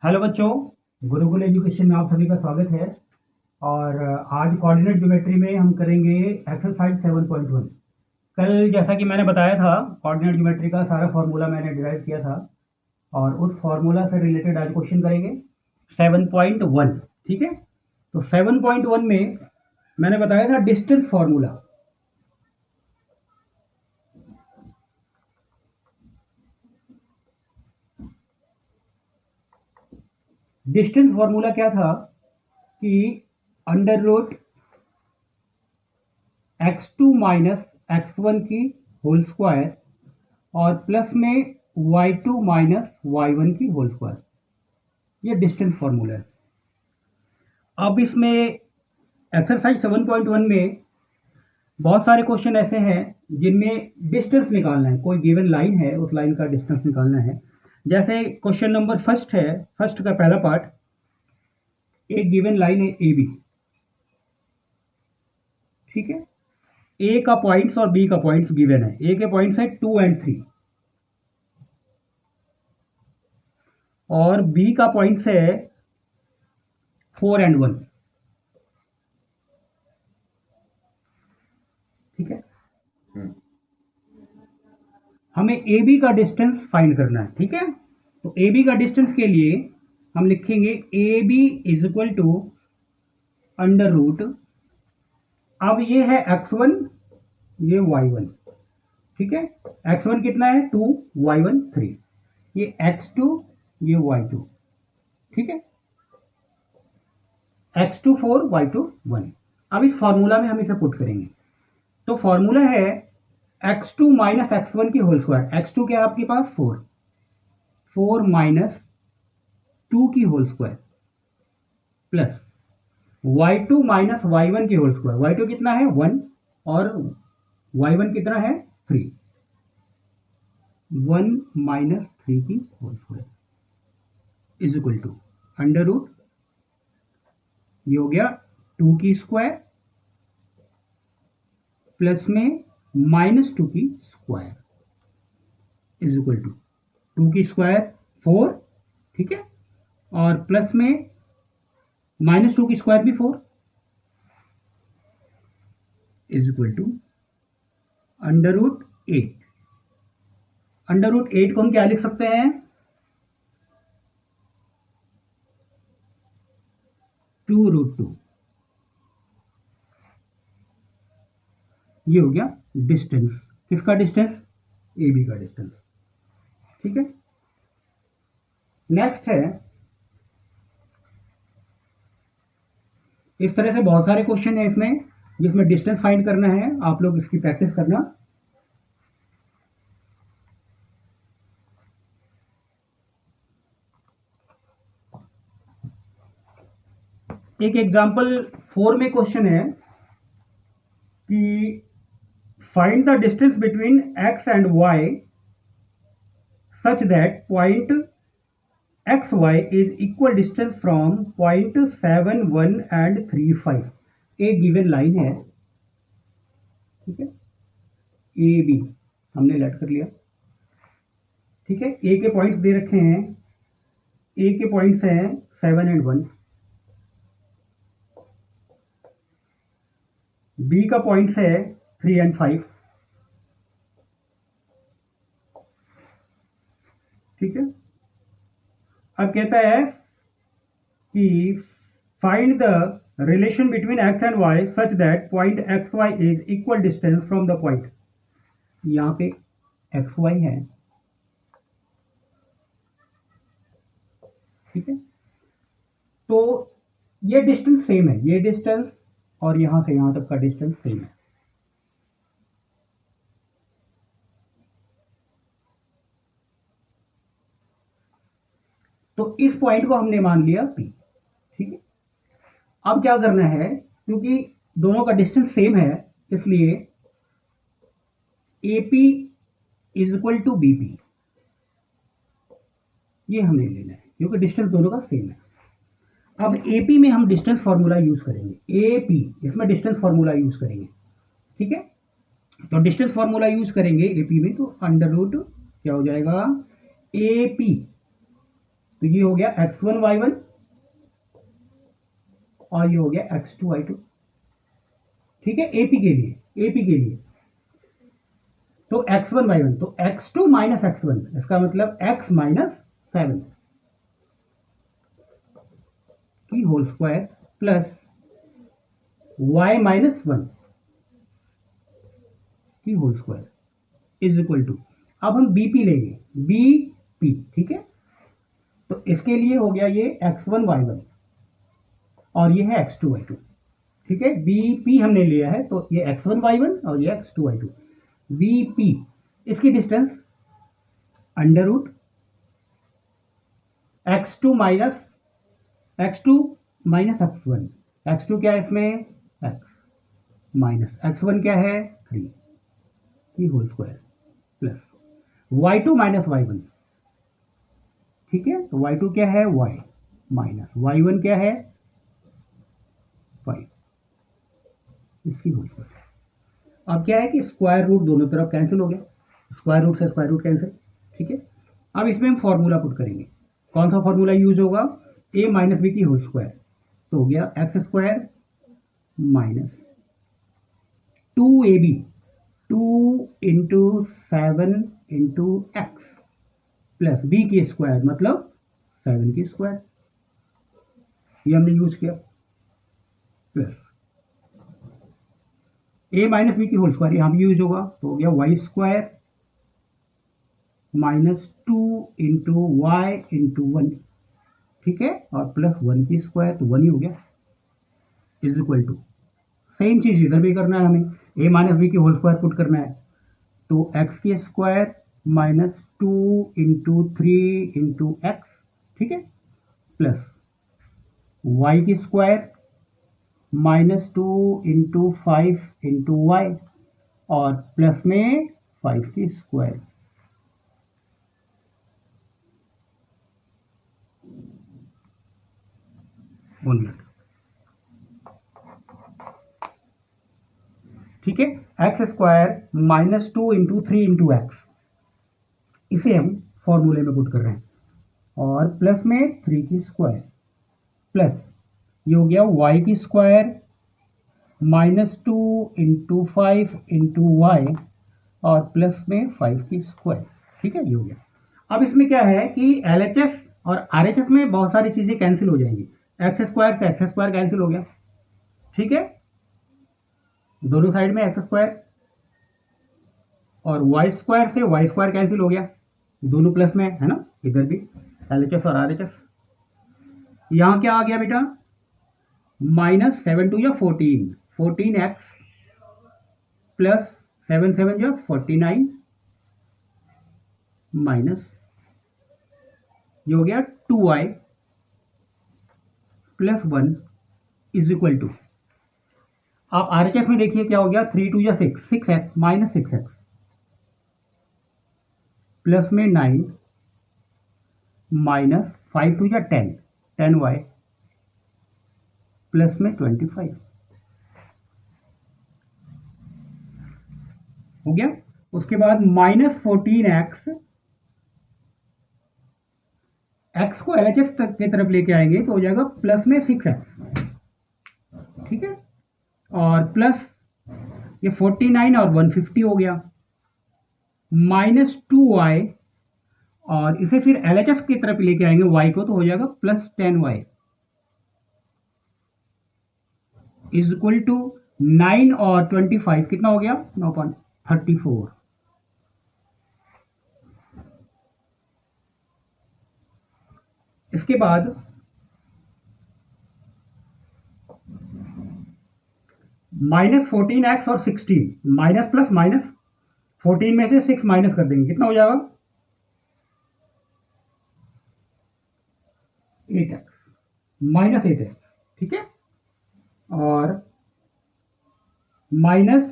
Hello बच्चों, Gurukul education में आप सभी का स्वागत है। और आज कोऑर्डिनेट ज्योमेट्री में हम करेंगे एक्सरसाइज 7.1। कल जैसा कि मैंने बताया था, कोऑर्डिनेट ज्योमेट्री का सारा फॉर्मूला मैंने डिराइव किया था और उस फॉर्मूला से रिलेटेड आज क्वेश्चन करेंगे 7.1। ठीक है, तो 7.1 में मैंने बताया था डिस्टेंस फॉर्मूला। डिस्टेंस फॉर्मूला क्या था कि under root x2 minus x1 की होल स्क्वायर और प्लस में y2 माइनस y1 की होल स्क्वायर, ये डिस्टेंस फॉर्मूला है। अब इसमें एक्सरसाइज 7.1 में बहुत सारे क्वेश्चन ऐसे हैं जिनमें डिस्टेंस निकालना है, कोई गिवन लाइन है, उस लाइन का डिस्टेंस निकालना है। जैसे क्वेश्चन नंबर फर्स्ट है, फर्स्ट का पहला पार्ट, एक गिवन लाइन है ए बी। ठीक है, ए का पॉइंट्स और बी का पॉइंट्स गिवन है। ए के पॉइंट्स है 2 एंड 3 और बी का पॉइंट्स है 4 एंड 1। ठीक है, हमें ए बी का डिस्टेंस फाइंड करना है। ठीक है, तो ए बी का डिस्टेंस के लिए हम लिखेंगे A B is equal to under root, अब ये है x1, ये y1। ठीक है, x1 कितना है 2, y1 3, ये x2, ये y2। ठीक है, x2 4, y2 1। अब इस फॉर्मूला में हम इसे पुट करेंगे, तो फॉर्मूला है x2 माइनस x1 की होल स्क्वायर। x2 क्या है आपके पास 4, 4 माइनस 2 की whole square plus y2 minus y1 की होल स्क्वायर। y2 कितना है 1 और y1 कितना है 3, 1 माइनस 3 की whole square is equal to under root, ये हो गया 2 की स्क्वायर प्लस में माइनस 2 की स्क्वायर इज इक्वल टू 2 की स्क्वायर 4। ठीक है, और प्लस में माइनस 2 की स्क्वायर भी 4 is equal to under root 8। Under root 8 को हम क्या लिख सकते हैं 2√2। ये हो गया डिस्टेंस, किसका डिस्टेंस ए बी का डिस्टेंस। ठीक है, नेक्स्ट है, इस तरह से बहुत सारे क्वेश्चन है इसमें जिसमें डिस्टेंस फाइंड करना है। आप लोग इसकी प्रैक्टिस करना। एक एग्जांपल 4 में क्वेश्चन है कि find the distance between x and y such that point X Y is equal distance from point 7 1 and 3 5। एक गिवन लाइन है। ठीक है, ए बी हमने लेट कर लिया। ठीक है, ए के पॉइंट्स दे रखे हैं, ए के पॉइंट्स हैं 7 एंड 1, बी का पॉइंट्स है 3 एंड 5। ठीक है, अब कहता है कि find the relation between X and Y such that point X Y is equal distance from the point. यहां पे एक्स वाई है। ठीक है, तो ये डिस्टेंस सेम है, ये डिस्टेंस और यहां से यहां तक का डिस्टेंस सेम है। तो इस पॉइंट को हमने मान लिया P। ठीक है, अब क्या करना है, क्योंकि दोनों का डिस्टेंस सेम है इसलिए AP is equal to BP, ये हमने लेना है क्योंकि डिस्टेंस दोनों का सेम है। अब AP में हम डिस्टेंस फॉर्मूला यूज करेंगे, AP इसमें डिस्टेंस फॉर्मूला यूज करेंगे। ठीक है, तो डिस्टेंस फॉर्मूला यूज करेंगे AP में, तो अंडर रूट क्या हो जाएगा AP तो ये हो गया x1y1 और ये हो गया x2y2। ठीक है, एपी के लिए तो x1y1 तो x2 माइनस x1, इसका मतलब x माइनस 7 की whole square plus y minus 1 की whole square is equal to, अब हम बीपी लेंगे, बीपी। ठीक है, तो इसके लिए हो गया ये x1y1 और ये है x2y2। ठीक है, बीपी हमने लिया है तो ये x1y1 और ये x2y2। बीपी इसकी distance under root x2 minus x1, x2 क्या है इसमें x माइनस x1 क्या है 3 की whole square plus y2 minus y1। ठीक है, तो y2 क्या है y माइनस y1 क्या है 5 इसकी होल स्क्वायर। अब क्या है कि स्क्वायर रूट दोनों तरफ कैंसिल हो गया, स्क्वायर रूट से स्क्वायर रूट कैंसिल। ठीक है, अब इसमें हम फॉर्मूला पुट करेंगे। कौन सा फॉर्मूला यूज होगा, a माइनस बी की होल स्क्वायर, तो हो गया X square minus 2ab 2 into 7 into X plus B की स्क्वायर मतलब 7 की स्क्वायर, ये हमने यूज किया, प्लस a माइनस बी की होल स्क्वायर यहाँ भी यूज होगा, तो हो गया Y square minus 2 into Y into 1। ठीक है, और प्लस 1 की स्क्वायर, तो 1 ही हो गया इज इक्वल टू, सेम चीज इधर भी करना है हमें, a माइनस बी की होल स्क्वायर पुट करना है, तो एक्स की square minus 2 into 3 into X. ठीक है, प्लस वाई की square minus 2 into 5 into Y और प्लस में 5 की स्क्वायर। ठीक है, X square minus 2 into 3 into X, इसे हम फॉर्मूले में पुट कर रहे हैं, और प्लस में 3 की स्क्वायर प्लस ये हो गया y की square minus 2 into 5 into Y और प्लस में 5 की स्क्वायर। ठीक है, ये हो गया। अब इसमें क्या है कि LHS और RHS में बहुत सारी चीजें कैंसिल हो जाएंगी, एक्स स्क्वायर से एक्स स्क्वायर कैंसिल हो गया। ठीक है, दोनों साइड में एक्स स्क्वायर, और वाई स्क्वायर से वाई स्क्वायर कैंसिल हो गया, दोनों प्लस में है ना, इधर भी LHS और RHS। यहां क्या आ गया बेटा, माइनस 7 2 या 14x प्लस 7 7 या 49 माइनस ये हो गया 2y plus 1 is equal to, आप RHS में देखिए क्या हो गया, 3 2 या 6x माइनस 6x प्लस में 9 माइनस 5 2 या 10y प्लस में 25 हो गया। उसके बाद माइनस 14x, x को LHS की तरफ लेके आएंगे तो हो जाएगा प्लस में 6x। ठीक है, और प्लस ये 49 और 150 हो गया, माइनस 2y, और इसे फिर LHS की तरफ लेके आएंगे y को, तो हो जाएगा plus 10y is equal to 9 और 25 कितना हो गया 9.34। इसके बाद माइनस 14x और 16, माइनस प्लस माइनस, 14 में से 6 माइनस कर देंगे, कितना हो जाएगा 8x माइनस 8x। ठीक है, और माइनस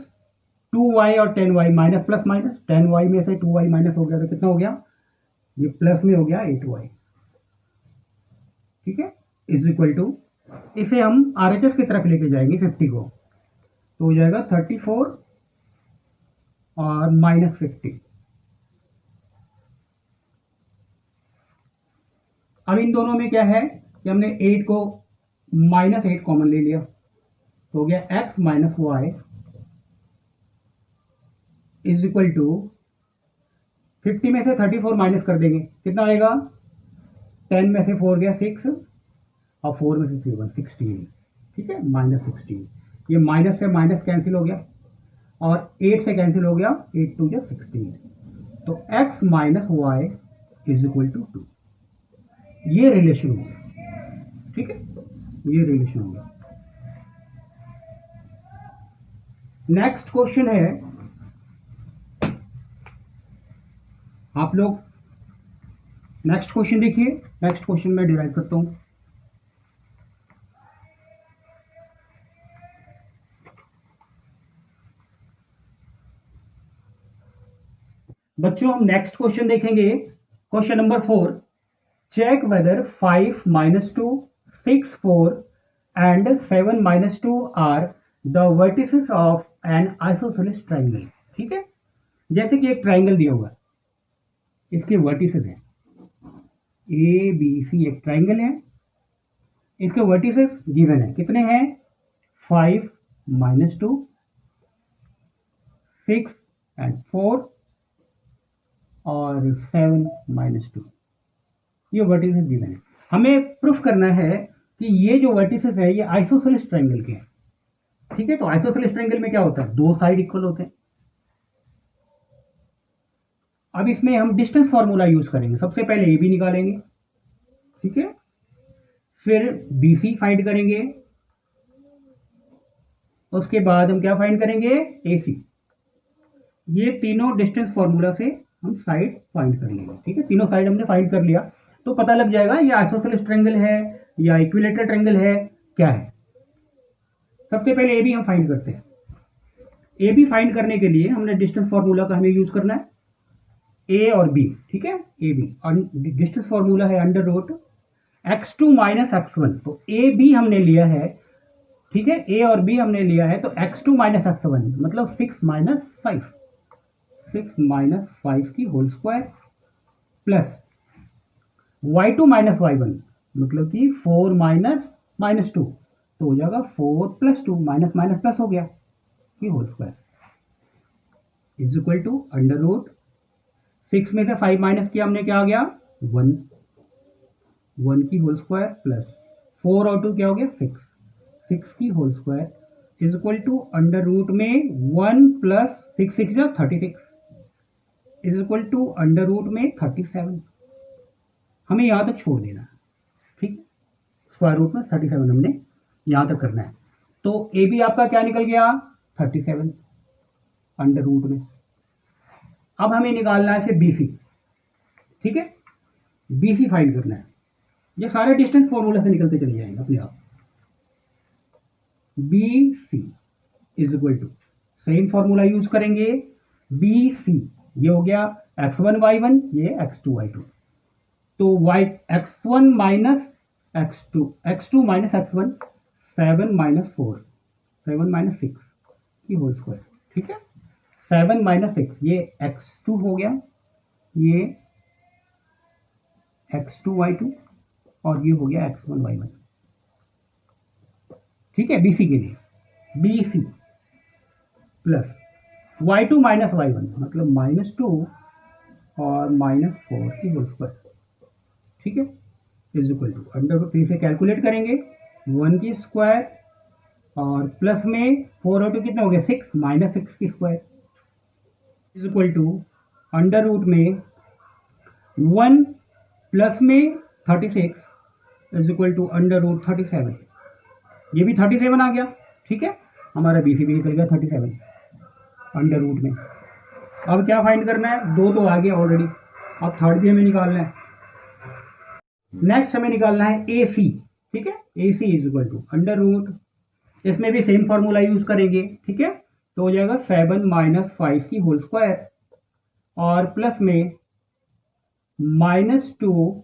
2y और 10y, minus plus minus, 10y में से 2y माइनस हो गया तो कितना हो गया, ये प्लस में हो गया 8y। ठीक है, इज इक्वल टू, इसे हम RHS की तरफ लेके जाएंगे 50 को, तो हो जाएगा 34 और माइनस 50। अब इन दोनों में क्या है कि हमने 8 को -8 कॉमन ले लिया, तो हो गया x minus Y is equal to 50 में से 34 माइनस कर देंगे, कितना आएगा? 10 में से 4 गया 6 और 4 में से 3 1 16, ठीक है, -16। ये माइनस से माइनस कैंसिल हो गया और 8 से कैंसिल हो गया, 8 2 16, तो x minus Y is equal to 2। ये रिलेशन हो गया, ठीक है, ये रिलेशन हो गया। नेक्स्ट क्वेश्चन है, आप लोग नेक्स्ट क्वेश्चन देखिए। नेक्स्ट क्वेश्चन मैं डिराइव करता हूं। बच्चों हम नेक्स्ट क्वेश्चन देखेंगे, question number 4। Check whether 5 - 2 6 4 and 7 - 2 are the vertices of an isosceles triangle. ठीक है, जैसे कि एक ट्राइंगल दिया हुआ है, इसके वर्टिसेस हैं ए बी सी, एक ट्राइंगल है, इसके वर्टिसेस गिवन है, कितने हैं? 5 - 2 6 एंड 4 और 7 - 2, ये वर्टिसेस गिवन है। हमें प्रूफ करना है कि ये जो वर्टिसेस है ये आइसोसेलेस ट्राइंगल के हैं। ठीक है, तो आइसोसेलेस ट्राइंगल में क्या होता है? दो साइड इक्वल होते हैं। अब इसमें हम डिस्टेंस फॉर्मूला यूज करेंगे। सबसे पहले ए बी निकालेंगे, ठीक है, फिर बी सी फाइंड करेंगे, उसके बाद हम क्या फाइंड करेंगे? ए सी। ये तीनों डिस्टेंस फॉर्मूला से हम साइड फाइंड कर लेंगे। ठीक है, तीनों साइड हमने फाइंड कर लिया तो पता लग जाएगा ये आइसोसेलेस ट्रायंगल है या इक्विलेटरल ट्रायंगल है, क्या है। सबसे पहले ए बी हम फाइंड करते हैं। ए बी फाइंड करने के लिए हमने डिस्टेंस फॉर्मूला का हमें यूज करना है, ए और बी। ठीक है, ए बी डिस्टेंस फॉर्मूला है अंडर रूट x2 - x1। तो ए बी हमने लिया है, ठीक है, ए और बी हमने लिया है, तो x2 - x1 मतलब 6 - 5, 6 - 5 की whole square plus y2 - y1 मतलब कि 4 - -2, तो हो जाएगा 4 + 2 माइनस माइनस प्लस हो गया की whole square is equal to under root 6 में से 5 माइनस किया हमने, क्या आ गया? 1, 1 की होल स्क्वायर प्लस 4 और 2 क्या हो गया? 6, 6 की whole square is equal to under root में 1 + 6 6 या 36 is equal to under root में 37। हमें यहाँ तक छोड़ देना है, ठीक, स्क्वायर रूट में 37 हमने यहाँ तक करना है। तो ए बी आपका क्या निकल गया? 37 अंडर रूट में। अब हमें निकालना है फिर बी सी। ठीक है, बी सी फाइंड करना है। ये सारे डिस्टेंस फॉर्मूला से निकलते चले जाएंगे अपने आप। B C is equal to same formula use करेंगे, बी सी ये हो गया x1 y1, ये x2 y2, तो y x1 minus x2 x2 minus x1 7 - 4 7 - 6 की होल स्क्वायर। ठीक है, 7 - 6 ये x2 हो गया, ये x2 y2 और ये हो गया x1 y1। ठीक है, बीसी के लिए BC प्लस y2 - y1 मतलब -2 और -4 की होल स्क्वायर। ठीक है, is equal to under root 3 से कैलकुलेट करेंगे 1 की स्क्वायर और प्लस में 4 और 2 कितने हो गए? 6 -6 की square is equal to under root में 1 प्लस में 36 is equal to under root 37। ये भी 37 आ गया। ठीक है, हमारा बी सी भी निकल गया 37 अंडर रूट में। अब क्या फाइंड करना है? दो तो आ गया ऑलरेडी, अब थर्ड भी हमें निकालना है। नेक्स्ट हमें निकालना है ए सी। ठीक है, A C is equal to under root, इसमें भी सेम फॉर्मूला यूज करेंगे। ठीक है, तो हो जाएगा 7 - 5 की होल स्क्वायर और प्लस में -2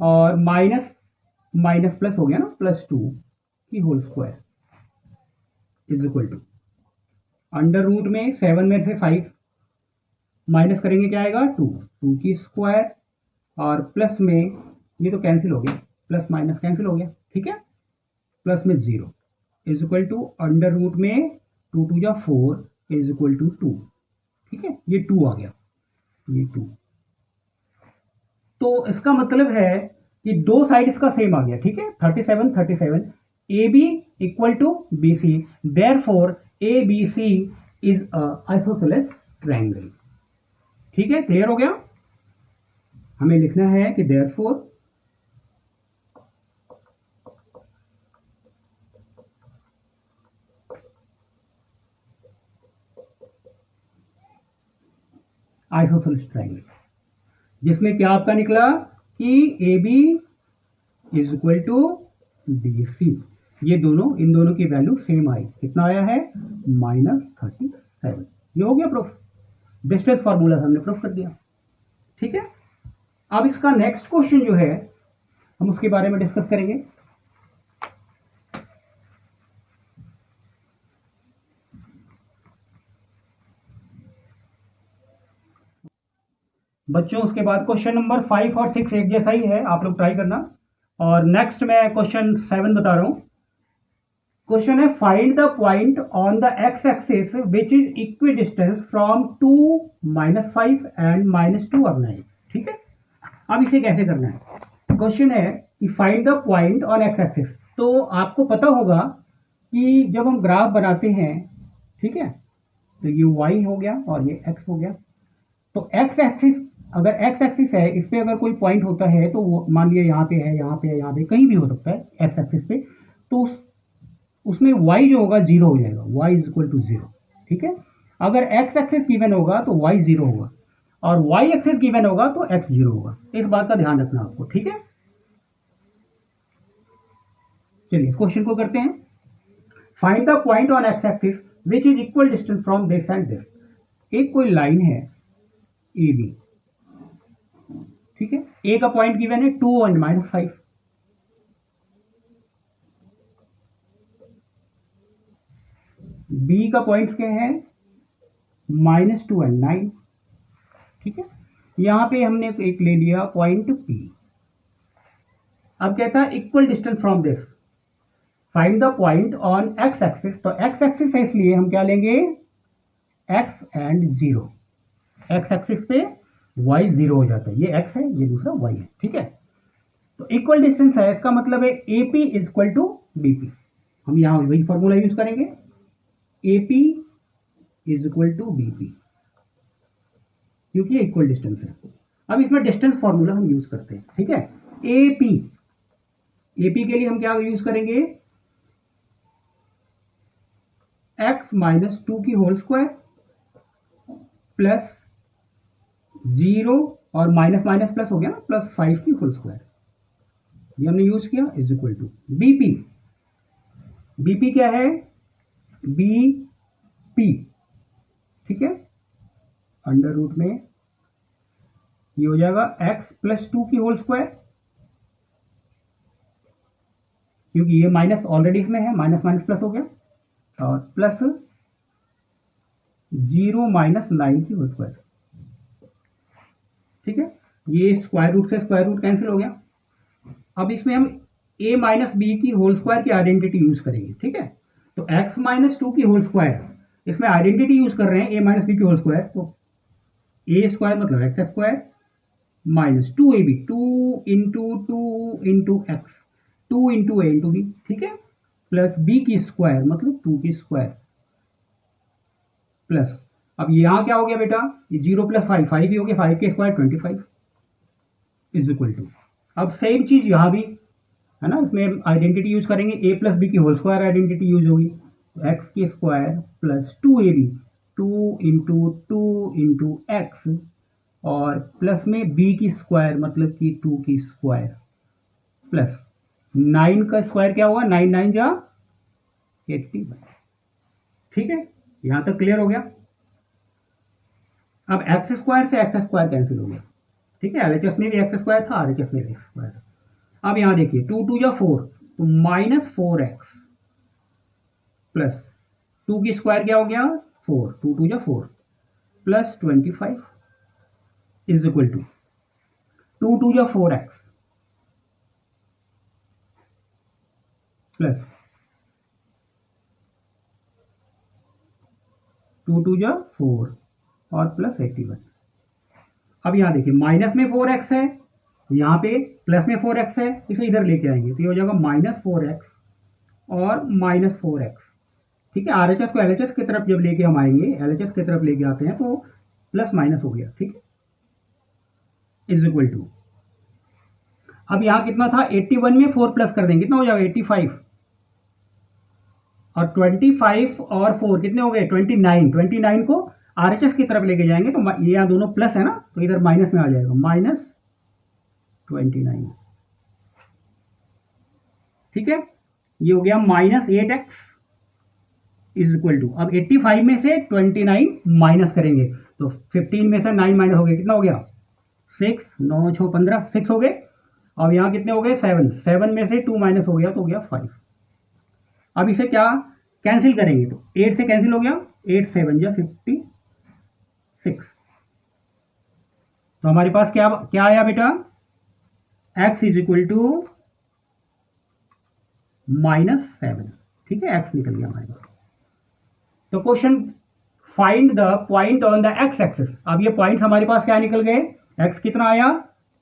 और माइनस माइनस प्लस हो गया ना, +2 की whole square is equal to under root में 7 में से 5 माइनस करेंगे, क्या आएगा? 2 की स्क्वायर और प्लस में ये तो कैंसिल हो गया, प्लस माइनस कैंसिल हो गया, ठीक है। प्लस में 0 is equal to under root में 2 2 जा 4 इज इक्वल टू 2, ठीक है। ये 2 आ गया, ये 2। तो इसका मतलब है कि दो साइड इसका सेम आ गया, ठीक है। 37 37 A B equal to B C, therefore A B C is isosceles triangle, ठीक है। क्लियर हो गया। हमें लिखना है कि देयर फोर आइसोसेलेस ट्रायंगल, जिसमें क्या आपका निकला कि A B is equal to B C, ये दोनों, इन दोनों की वैल्यू सेम आई, कितना आया है -37। ये हो गया प्रूफ, डिस्टेंस फार्मूला हमने प्रूफ कर दिया, ठीक है। अब इसका नेक्स्ट क्वेश्चन जो है हम उसके बारे में डिस्कस करेंगे। बच्चों उसके बाद क्वेश्चन नंबर 5 और 6 एक जैसा ही है, आप लोग ट्राई करना। और नेक्स्ट मैं क्वेश्चन 7 बता रहा हूं। क्वेश्चन है find the point on the x axis which is equi distance from 2 -5 and -2 और 9, ठीक है। अब इसे कैसे करना है, क्वेश्चन है कि find the point on x axis. तो आपको पता होगा कि जब हम ग्राफ बनाते हैं, ठीक है, तो ये y हो गया और ये x हो गया। तो x एक्सिस, अगर x एक्सिस है, इस पे अगर कोई पॉइंट होता है तो वो मान लिया यहाँ पे है, यहाँ पे है, यहाँ पे कहीं भी हो सकता है x एक्सिस पे, तो उसमें y जो होगा 0 हो जाएगा, y इज इक्वल टू 0, ठीक है। अगर x एक्सिस गिवन होगा तो y 0 होगा, और y एक्सिस गिवन होगा तो x 0 होगा। इस बात का ध्यान रखना आपको, ठीक है। चलिए इस क्वेश्चन को करते हैं। Find the point on x axis which is equal distance from this and this. एक कोई लाइन है ए बी, ठीक है। ए का पॉइंट गिवन है 2 एंड -5, बी का पॉइंट क्या है -2 एंड 9, ठीक है। यहां पे हमने एक ले लिया पॉइंट पी। अब कहता है equal distance from this, find the point on x axis. तो एक्स एक्सिस है इसलिए हम क्या लेंगे x एंड 0। एक्स एक्सिस पे y 0 हो जाता है, ये x है, ये दूसरा y है, ठीक है। तो इक्वल डिस्टेंस है, इसका मतलब है AP is equal to BP। हम यहां वही फॉर्मूला यूज करेंगे, AP is equal to BP, क्योंकि ये इक्वल डिस्टेंस है। अब इसमें डिस्टेंस फॉर्मूला हम यूज करते हैं, ठीक है। AP के लिए हम क्या यूज करेंगे, x -2 की होल स्क्वायर प्लस 0 और माइनस माइनस प्लस हो गया ना, +5 की होल स्क्वायर, ये हमने यूज किया, is equal to BP। BP क्या है, BP, ठीक है। अंडर रूट में ये हो जाएगा x +2 की होल स्क्वायर, क्योंकि ये माइनस ऑलरेडी इसमें है, माइनस माइनस प्लस हो गया, और प्लस 0 - 9 की होल स्क्वायर, ठीक है। ये स्क्वायर रूट से स्क्वायर रूट कैंसिल हो गया। अब इसमें हम a - b की होल स्क्वायर की आइडेंटिटी यूज करेंगे, ठीक है। तो x -2 की होल स्क्वायर, इसमें आइडेंटिटी यूज कर रहे हैं a - b की होल स्क्वायर, तो a स्क्वायर मतलब x square minus 2ab, 2 into 2 into x, 2 into a into b, ठीक है, प्लस b की स्क्वायर मतलब 2 की स्क्वायर, प्लस अब यहां क्या हो गया बेटा, ये 0 + 5 5 ही हो गया, 5 के स्क्वायर 25 इज इक्वल टू। अब सेम चीज यहां भी है ना, इसमें आइडेंटिटी यूज करेंगे, a + b की होल स्क्वायर आइडेंटिटी यूज होगी, तो एक्स की square plus 2ab, 2 into x, और प्लस में b की स्क्वायर मतलब कि 2 की स्क्वायर, प्लस 9 का स्क्वायर क्या होगा, 9 9 जा 80, ठीक है। यहां तक क्लियर हो गया। अब एक्स स्क्वायर से एक्स स्क्वायर कैंसिल हो गया, ठीक है। एलएचएस में भी एक्स स्क्वायर था, आरएचएस में भी एक्स स्क्वायर था। अब यहां देखिए 2 2 या 4, तो -4x प्लस 2 की स्क्वायर क्या हो गया 4, 2 2 या 4 प्लस 25 इज इक्वल टू 2 2 या 4x प्लस 2 2 जा 4 और प्लस 81। अब यहाँ देखिए माइनस में 4x है, यहाँ पे प्लस में 4x है, इसे इधर लेके आएंगे तो ये हो जाएगा -4x और -4x। ठीक है, RHS को LHS की तरफ जब लेके हम आएंगे, LHS की तरफ लेके आते हैं तो प्लस माइनस हो गया। ठीक है, इज इक्वल टू, अब यहां कितना था 81 में 4 प्लस कर देंगे कितना हो जाएगा 85 और 25 और 4 कितने हो गए 29। 29 को RHS की तरफ लेके जाएंगे तो ये यहाँ दोनों प्लस है ना तो इधर माइनस में आ जाएगा -29। ठीक है, ये हो गया -8x इज इक्वल टू, अब 85 में से 29 माइनस करेंगे तो 15 में से 9 माइनस हो गया कितना हो गया 6, 9 6 15 6 हो गए। अब यहाँ कितने हो गए 7, 7 में से 2 माइनस हो गया तो हो गया 5। अब इसे क्या कैंसिल करेंगे तो 8 से कैंसिल हो गया, 8 7 जा 56। तो हमारे पास क्या क्या आया बेटा x इज इक्वल टू -7। ठीक है, x निकल गया हमारे पास। तो question find the point on the x axis. अब ये पॉइंट्स हमारे पास क्या निकल गए, x कितना आया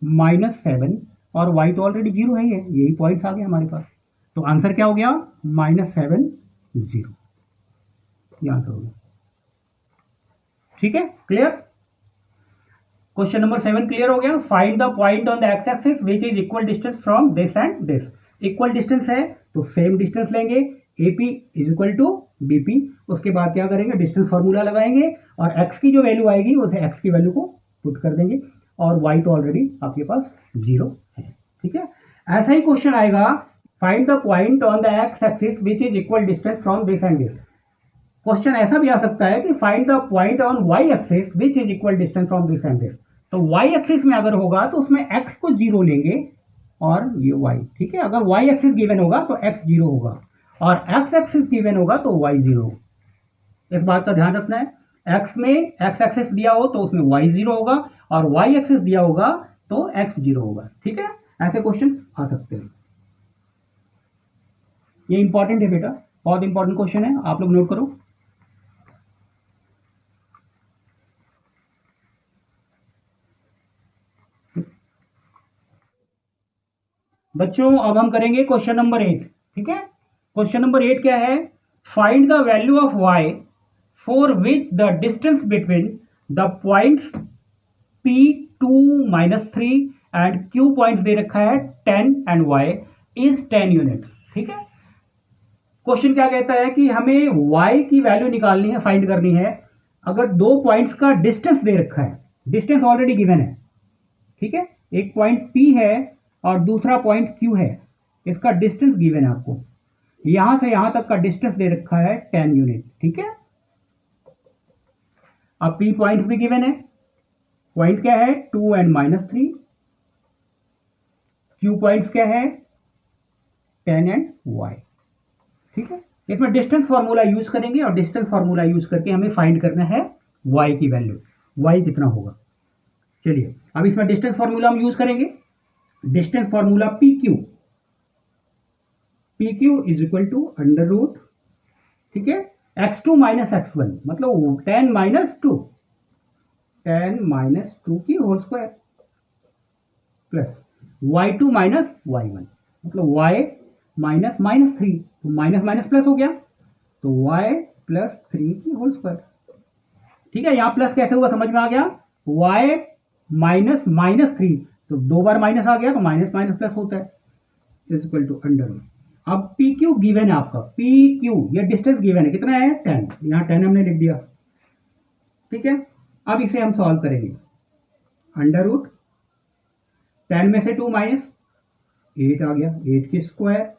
-7 और y तो ऑलरेडी 0 है, यही पॉइंट्स आ गए हमारे पास। तो आंसर क्या हो गया -7 0, ये आंसर हो गया। ठीक है, क्लियर। क्वेश्चन नंबर 7 क्लियर हो गया। Find the point on the x axis which is equal distance from this and this. Equal distance है तो सेम डिस्टेंस लेंगे, AP is equal to BP। उसके बाद क्या करेंगे डिस्टेंस फॉर्मूला लगाएंगे और x की जो वैल्यू आएगी उसे x की वैल्यू को पुट कर देंगे और y तो ऑलरेडी आपके पास 0 है। ठीक है, ऐसा ही क्वेश्चन आएगा find the point on the x axis which is equal distance from this and this. Question ऐसा भी आ सकता है कि find the point on y axis which is equal distance from this and this. तो y axis में अगर होगा तो उसमें x को 0 लेंगे और ये y। ठीक है, अगर y एक्सिस गिवन होगा तो x 0 होगा और x एक्सिस गिवन होगा तो y 0 होगा। इस बात का ध्यान रखना है, x में x एक्सिस दिया हो तो उसमें y 0 होगा और y एक्सिस दिया होगा तो x 0 होगा। ठीक है, ऐसे क्वेश्चन आ सकते हैं। ये इंपॉर्टेंट है बेटा, बहुत इंपॉर्टेंट क्वेश्चन है, आप लोग नोट करो। बच्चों अब हम करेंगे क्वेश्चन नंबर 8। ठीक है, क्वेश्चन नंबर 8 क्या है, find the value of y for which the distance between the points P2 -3 and Q points दे रखा है 10 एंड y इज 10 यूनिट्स। ठीक है, क्वेश्चन क्या कहता है कि हमें y की वैल्यू निकालनी है, फाइंड करनी है। अगर दो पॉइंट्स का डिस्टेंस दे रखा है, डिस्टेंस ऑलरेडी गिवन है। ठीक है, एक पॉइंट P है और दूसरा पॉइंट Q है, इसका डिस्टेंस गिवन है आपको। यहां से यहां तक का डिस्टेंस दे रखा है 10 यूनिट। ठीक है, अब P पॉइंट भी गिवन है, पॉइंट क्या है 2 एंड -3। Q पॉइंट्स क्या है 10 एंड y। ठीक है, इसमें डिस्टेंस फॉर्मूला यूज करेंगे और डिस्टेंस फॉर्मूला यूज करके हमें फाइंड करना है y की वैल्यू, y कितना होगा। चलिए अब इसमें डिस्टेंस फॉर्मूला हम यूज करेंगे, distance formula PQ is equal to under root, ठीक है, x2 माइनस x1 मतलब 10 माइनस 2 की whole square plus y2 minus y1 मतलब y माइनस -3, तो माइनस माइनस प्लस हो गया तो y प्लस 3 की होल स्क्वायर। ठीक है, यहां प्लस कैसे हुआ समझ में आ गया, y माइनस -3 तो 2 बार माइनस आ गया तो माइनस माइनस प्लस होता है is equal to under root. अब PQ गिवन है आपका, PQ ये डिस्टेंस गिवन है कितना है 10, यहां 10 हमने लिख दिया। ठीक है, अब इसे हम सॉल्व करेंगे, अंडर रूट 10 में से 2 माइनस 8 आ गया, 8 की स्क्वायर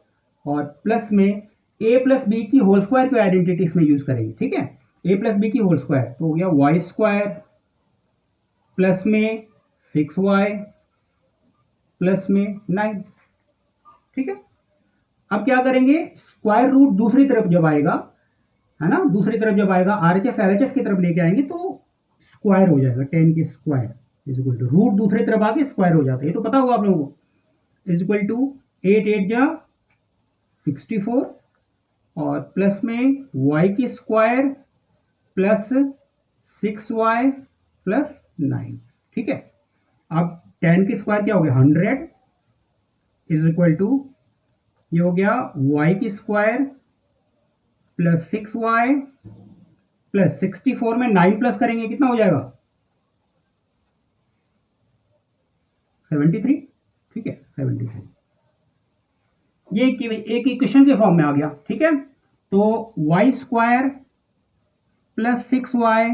और प्लस में a प्लस बी की होल स्क्वायर की आइडेंटिटी इसमें यूज करेंगे। ठीक है, a प्लस बी की होल स्क्वायर तो हो गया y स्क्वायर प्लस में 6y प्लस में 9। ठीक है, अब क्या करेंगे, स्क्वायर रूट दूसरी तरफ जब आएगा, है ना, दूसरी तरफ जब आएगा RHS LHS की तरफ लेके आएंगे तो स्क्वायर हो जाएगा, 10 की square is equal to root दूसरी तरफ आके स्क्वायर हो जाता है, ये तो पता होगा आप लोगों को, इज इक्वल टू 8 8 जा 64 और प्लस में y की स्क्वायर प्लस 6y प्लस 9। ठीक है, अब 10 की स्क्वायर क्या हो गया 100 इज इक्वल टू ये हो गया y की स्क्वायर प्लस 6y प्लस 64 में 9 प्लस करेंगे कितना हो जाएगा 73। ठीक है 73, ये एक इक्वेशन के फॉर्म में आ गया। ठीक है, तो y square plus 6y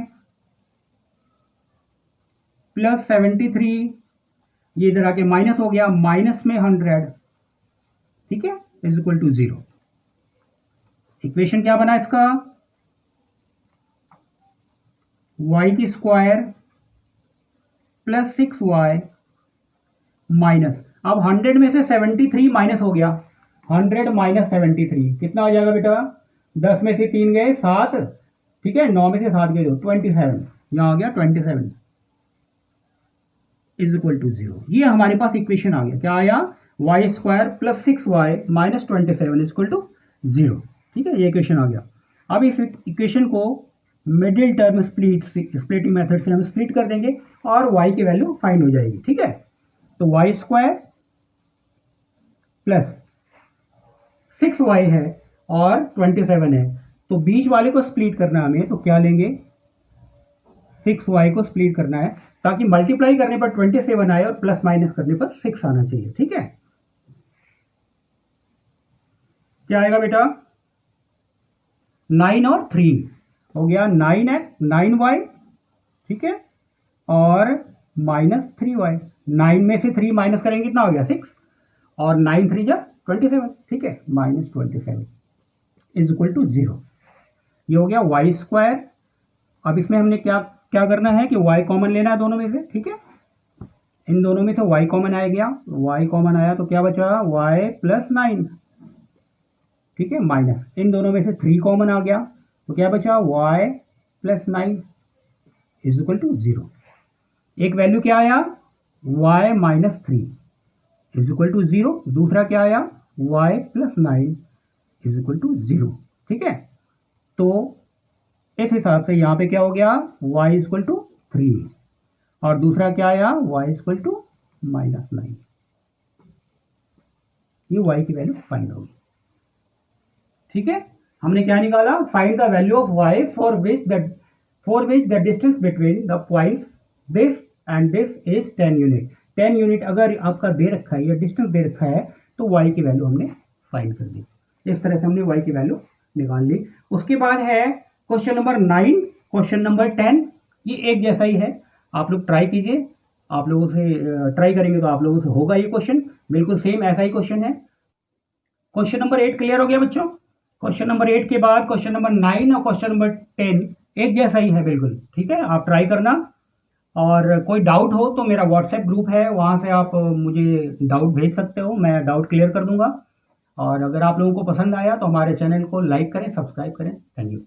plus 73, ये इधर आके माइनस हो गया, माइनस में 100। ठीक है, इज इक्वल टू 0। इक्वेशन क्या बना इसका y की स्क्वायर प्लस 6y माइनस, अब 100 में से 73 माइनस हो गया, 100 माइनस 73 कितना हो जाएगा बेटा 10 में से 3 गए 7। ठीक है, 9 में से 7 गए 27, यहां आ गया 27 इज इक्वल टू 0। ये हमारे पास इक्वेशन आ गया, क्या आया y square plus 6y minus 27 is equal to 0। ठीक है, ये इक्वेशन आ गया। अब इस इक्वेशन को मिडिल टर्म स्प्लिटिंग मेथड से हम स्प्लिट कर देंगे और y की वैल्यू फाइंड हो जाएगी। ठीक है, तो y स्क्वायर प्लस 6y है और 27 है, तो बीच वाले को स्प्लिट करना है हमें, तो क्या लेंगे 6y को स्प्लिट करना है ताकि मल्टीप्लाई करने पर 27 आए और प्लस माइनस करने पर 6 आना चाहिए। ठीक है, क्या आएगा बेटा 9 और 3 हो गया 9y। ठीक है, और माइनस 3y, 9 में से 3 माइनस करेंगे कितना हो गया 6 और 9 3 जा 27। ठीक है, माइनस 27 इज इक्वल टू 0। ये हो गया y स्क्वायर। अब इसमें हमने क्या क्या करना है कि y कॉमन लेना है दोनों में से। ठीक है, इन दोनों में से y कॉमन आ गया, y कॉमन आया तो क्या बचा y प्लस 9। ठीक है, माइनस इन दोनों में से 3 कॉमन आ गया तो क्या बचा y plus 9 is equal to 0। एक वैल्यू क्या आया y minus 3 is equal to 0, दूसरा क्या आया y plus 9 is equal to 0। ठीक है, तो इस हिसाब से यहां पे क्या हो गया y इज इक्वल टू 3 और दूसरा क्या आया y is equal to minus 9। ये y की वैल्यू फाइंड होगी। ठीक है, हमने क्या निकाला find the value of y for which the distance between the points this and this is 10 unit. 10 unit अगर आपका दे रखा है या डिस्टेंस दे रखा है तो y की वैल्यू हमने फाइंड कर दी। इस तरह से हमने y की वैल्यू निकाल ली। उसके बाद है क्वेश्चन नंबर 9, क्वेश्चन नंबर 10। ये एक जैसा ही है, आप लोग ट्राई कीजिए, आप लोगों से ट्राई करेंगे तो आप लोगों से होगा ये क्वेश्चन, बिल्कुल सेम ऐसा ही क्वेश्चन है। क्वेश्चन नंबर 8 क्लियर हो गया बच्चों। क्वेश्चन नंबर 8 के बाद क्वेश्चन नंबर 9 और क्वेश्चन नंबर 10 एक जैसा ही है बिल्कुल। ठीक है, आप ट्राई करना और कोई डाउट हो तो मेरा व्हाट्सएप ग्रुप है, वहाँ से आप मुझे डाउट भेज सकते हो, मैं डाउट क्लियर कर दूंगा। और अगर आप लोगों को पसंद आया तो हमारे चैनल को लाइक करें, सब्सक्राइब करें। Thank you.